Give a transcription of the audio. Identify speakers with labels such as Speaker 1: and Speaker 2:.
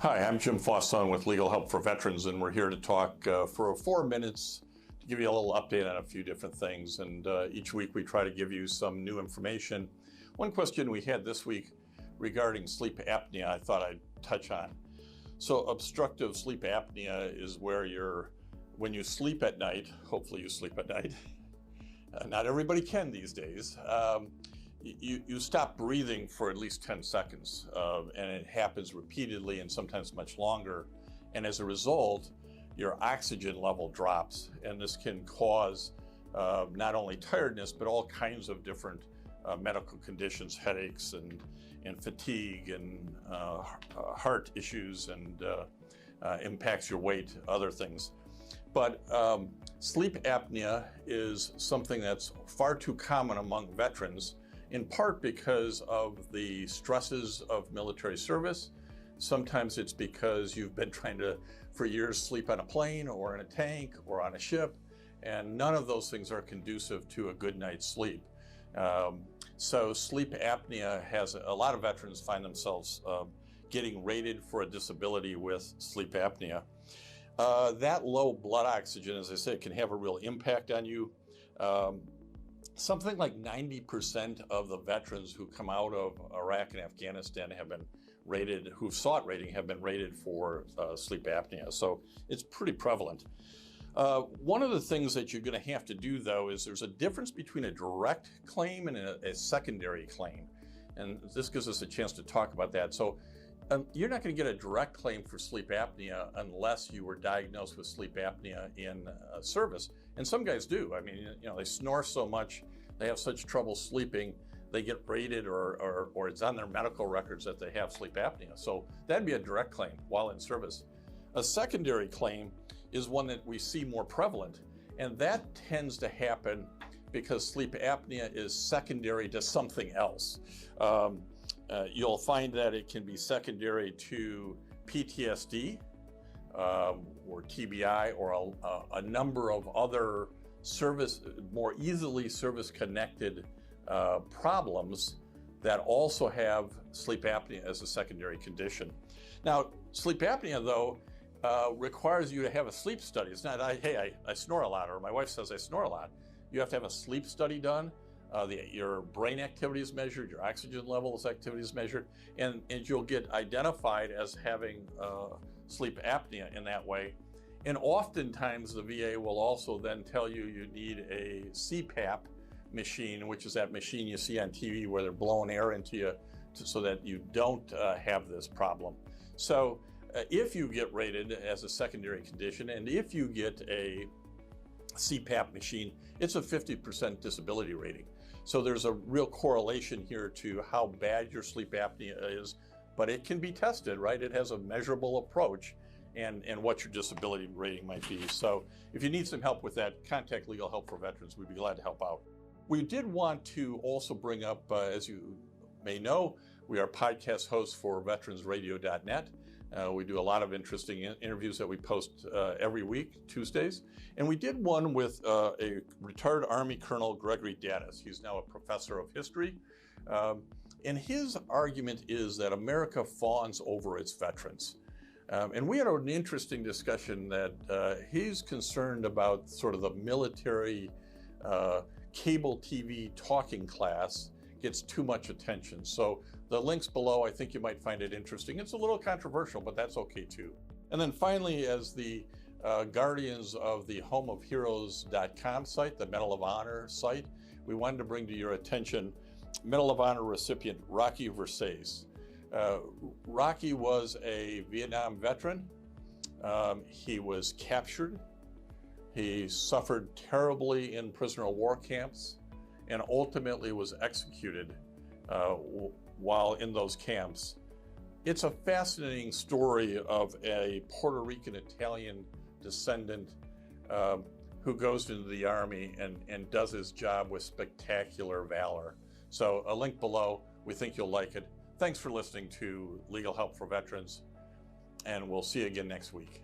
Speaker 1: Hi, I'm Jim Fausone with Legal Help for Veterans, and we're here to talk for 4 minutes to give you a little update on a few different things. And each week we try to give you some new information. One question we had this week regarding sleep apnea I thought I'd touch on. So obstructive sleep apnea is where when you sleep at night, hopefully you sleep at night, not everybody can these days, you stop breathing for at least 10 seconds, and it happens repeatedly and sometimes much longer. And as a result, your oxygen level drops, and this can cause not only tiredness, but all kinds of different medical conditions, headaches and fatigue and heart issues, and impacts your weight, other things. But sleep apnea is something that's far too common among veterans, in part because of the stresses of military service. Sometimes it's because you've been trying to, for years, sleep on a plane or in a tank or on a ship, and none of those things are conducive to a good night's sleep. So sleep apnea has, a lot of veterans find themselves getting rated for a disability with sleep apnea. That low blood oxygen, as I said, can have a real impact on you. Something like 90% of the veterans who come out of Iraq and Afghanistan have been rated, who've sought rating, have been rated for sleep apnea. So it's pretty prevalent. One of the things that you're going to have to do, though, is there's a difference between a direct claim and a secondary claim. And this gives us a chance to talk about that. So you're not going to get a direct claim for sleep apnea unless you were diagnosed with sleep apnea in service. And some guys do. I mean, they snore so much, they have such trouble sleeping, they get rated or it's on their medical records that they have sleep apnea. So that'd be a direct claim while in service. A secondary claim is one that we see more prevalent, and that tends to happen because sleep apnea is secondary to something else. You'll find that it can be secondary to PTSD or TBI or a number of other more easily service-connected problems that also have sleep apnea as a secondary condition. Now, sleep apnea, though, requires you to have a sleep study. It's not, hey, I snore a lot, or my wife says I snore a lot. You have to have a sleep study done. Your brain activity is measured, your oxygen levels activity is measured, and you'll get identified as having sleep apnea in that way. And oftentimes the VA will also then tell you need a CPAP machine, which is that machine you see on TV where they're blowing air into you so that you don't have this problem. So if you get rated as a secondary condition, and if you get a CPAP machine, it's a 50% disability rating. So there's a real correlation here to how bad your sleep apnea is, but it can be tested, right? It has a measurable approach and what your disability rating might be. So if you need some help with that, contact Legal Help for Veterans. We'd be glad to help out. We did want to also bring up, as you may know, we are podcast hosts for veteransradio.net. We do a lot of interesting interviews that we post every week, Tuesdays. And we did one with a retired Army Colonel Gregory Daddis. He's now a professor of history. And his argument is that America fawns over its veterans. And we had an interesting discussion that he's concerned about sort of the military cable TV talking class gets too much attention. So the links below, I think you might find it interesting. It's a little controversial, but that's okay too. And then finally, as the guardians of the homeofheroes.com site, the Medal of Honor site, we wanted to bring to your attention Medal of Honor recipient Rocky Versace. Rocky was a Vietnam veteran. He was captured. He suffered terribly in prisoner of war camps, and ultimately was executed while in those camps. It's a fascinating story of a Puerto Rican Italian descendant who goes into the Army and does his job with spectacular valor. So a link below, we think you'll like it. Thanks for listening to Legal Help for Veterans, and we'll see you again next week.